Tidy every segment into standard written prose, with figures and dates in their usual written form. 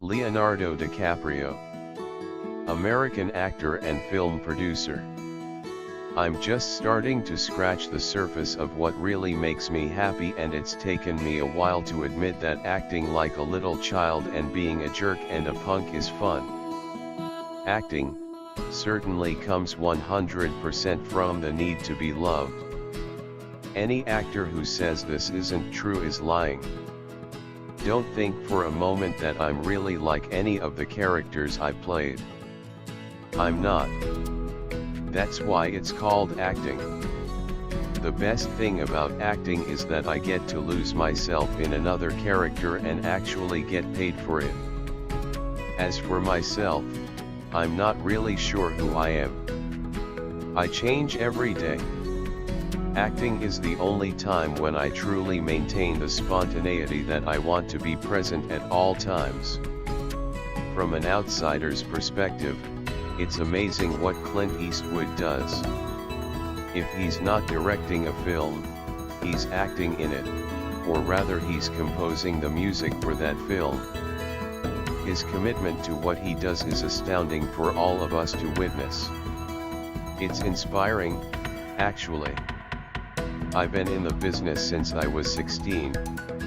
Leonardo DiCaprio, American actor and film producer. I'm just starting to scratch the surface of what really makes me happy, and it's taken me a while to admit that acting like a little child and being a jerk and a punk is fun. Acting certainly comes 100% from the need to be loved. Any actor who says this isn't true is lying. Don't think for a moment that I'm really like any of the characters I played. I'm not. That's why it's called acting. The best thing about acting is that I get to lose myself in another character and actually get paid for it. As for myself, I'm not really sure who I am. I change every day. Acting is the only time when I truly maintain the spontaneity that I want to be present at all times. From an outsider's perspective, it's amazing what Clint Eastwood does. If he's not directing a film, he's acting in it, or rather he's composing the music for that film. His commitment to what he does is astounding for all of us to witness. It's inspiring, actually. I've been in the business since I was 16,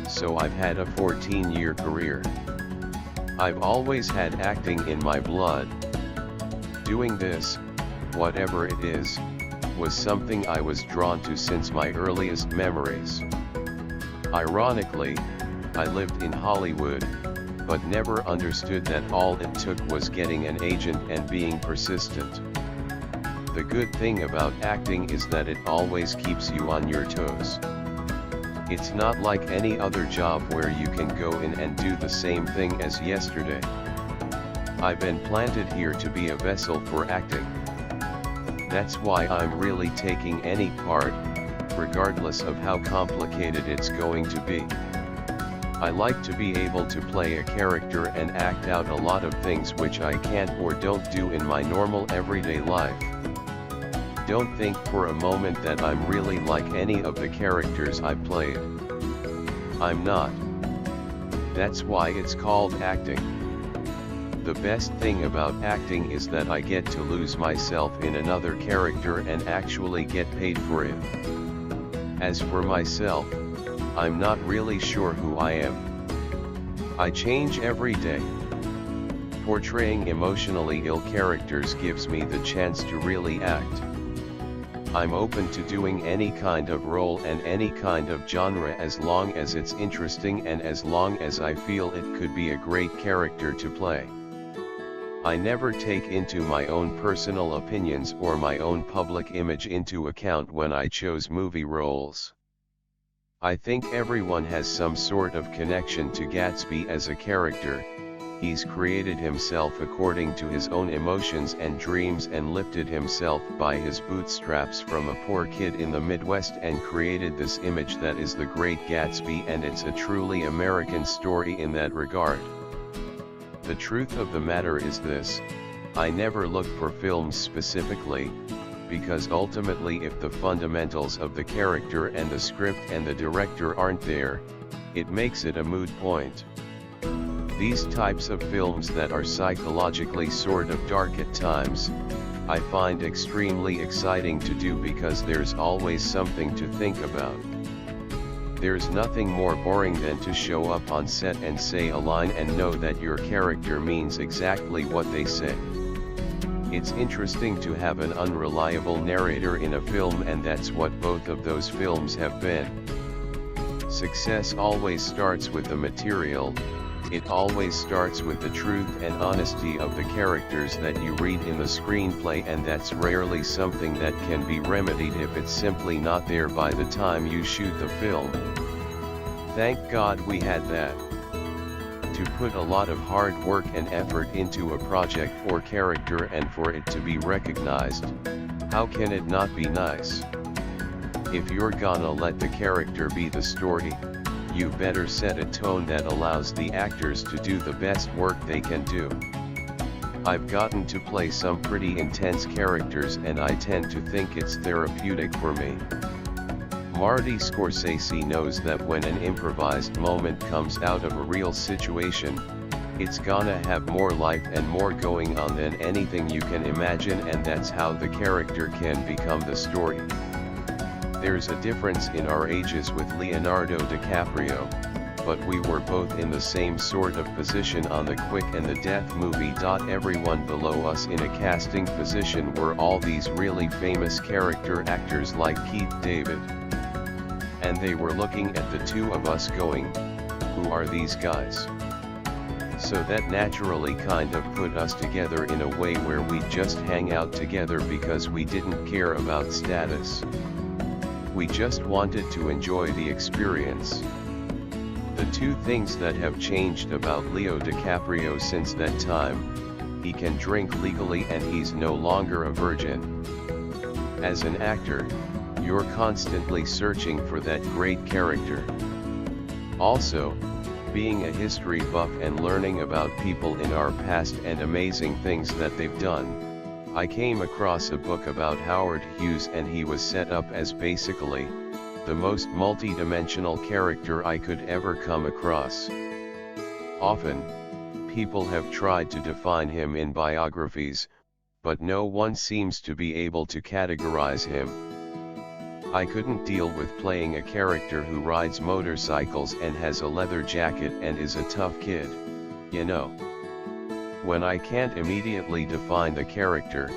so I've had a 14-year career. I've always had acting in my blood. Doing this, whatever it is, was something I was drawn to since my earliest memories. Ironically, I lived in Hollywood, but never understood that all it took was getting an agent and being persistent. The good thing about acting is that it always keeps you on your toes. It's not like any other job where you can go in and do the same thing as yesterday. I've been planted here to be a vessel for acting. That's why I'm really taking any part, regardless of how complicated it's going to be. I like to be able to play a character and act out a lot of things which I can't or don't do in my normal everyday life. Don't think for a moment that I'm really like any of the characters I played. I'm not. That's why it's called acting. The best thing about acting is that I get to lose myself in another character and actually get paid for it. As for myself, I'm not really sure who I am. I change every day. Portraying emotionally ill characters gives me the chance to really act. I'm open to doing any kind of role and any kind of genre as long as it's interesting and as long as I feel it could be a great character to play. I never take into my own personal opinions or my own public image into account when I chose movie roles. I think everyone has some sort of connection to Gatsby as a character. He's created himself according to his own emotions and dreams and lifted himself by his bootstraps from a poor kid in the Midwest and created this image that is the Great Gatsby, and it's a truly American story in that regard. The truth of the matter is this: I never look for films specifically, because ultimately if the fundamentals of the character and the script and the director aren't there, it makes it a moot point. These types of films that are psychologically sort of dark at times, I find extremely exciting to do because there's always something to think about. There's nothing more boring than to show up on set and say a line and know that your character means exactly what they say. It's interesting to have an unreliable narrator in a film, and that's what both of those films have been. Success always starts with the material. It always starts with the truth and honesty of the characters that you read in the screenplay, and that's rarely something that can be remedied if it's simply not there by the time you shoot the film. Thank God we had that. To put a lot of hard work and effort into a project or character and for it to be recognized, how can it not be nice? If you're gonna let the character be the story, you better set a tone that allows the actors to do the best work they can do. I've gotten to play some pretty intense characters and I tend to think it's therapeutic for me. Marty Scorsese knows that when an improvised moment comes out of a real situation, It's gonna have more life and more going on than anything you can imagine, and that's how the character can become the story. There's a difference in our ages with Leonardo DiCaprio, but we were both in the same sort of position on the Quick and the Death movie. Everyone below us in a casting position were all these really famous character actors like Keith David. And they were looking at the two of us going, who are these guys? So that naturally kind of put us together in a way where we just hang out together because we didn't care about status. We just wanted to enjoy the experience. The two things that have changed about Leo DiCaprio since that time: he can drink legally and he's no longer a virgin. As an actor, you're constantly searching for that great character. Also, being a history buff and learning about people in our past and amazing things that they've done, I came across a book about Howard Hughes, and he was set up as basically the most multi-dimensional character I could ever come across. Often, people have tried to define him in biographies, but no one seems to be able to categorize him. I couldn't deal with playing a character who rides motorcycles and has a leather jacket and is a tough kid, you know. When I can't immediately define the character,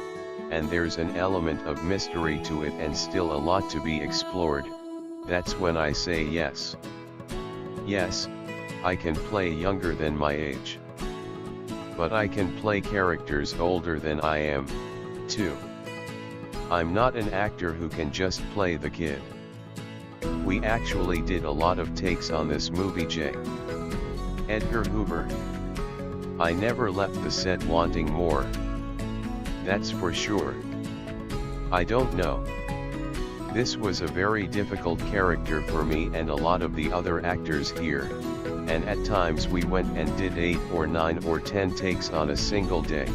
and there's an element of mystery to it and still a lot to be explored, that's when I say yes. Yes, I can play younger than my age. But I can play characters older than I am, too. I'm not an actor who can just play the kid. We actually did a lot of takes on this movie. J. Edgar Hoover. I never left the set wanting more. That's for sure. I don't know. This was a very difficult character for me and a lot of the other actors here, and at times we went and did 8 or 9 or 10 takes on a single day.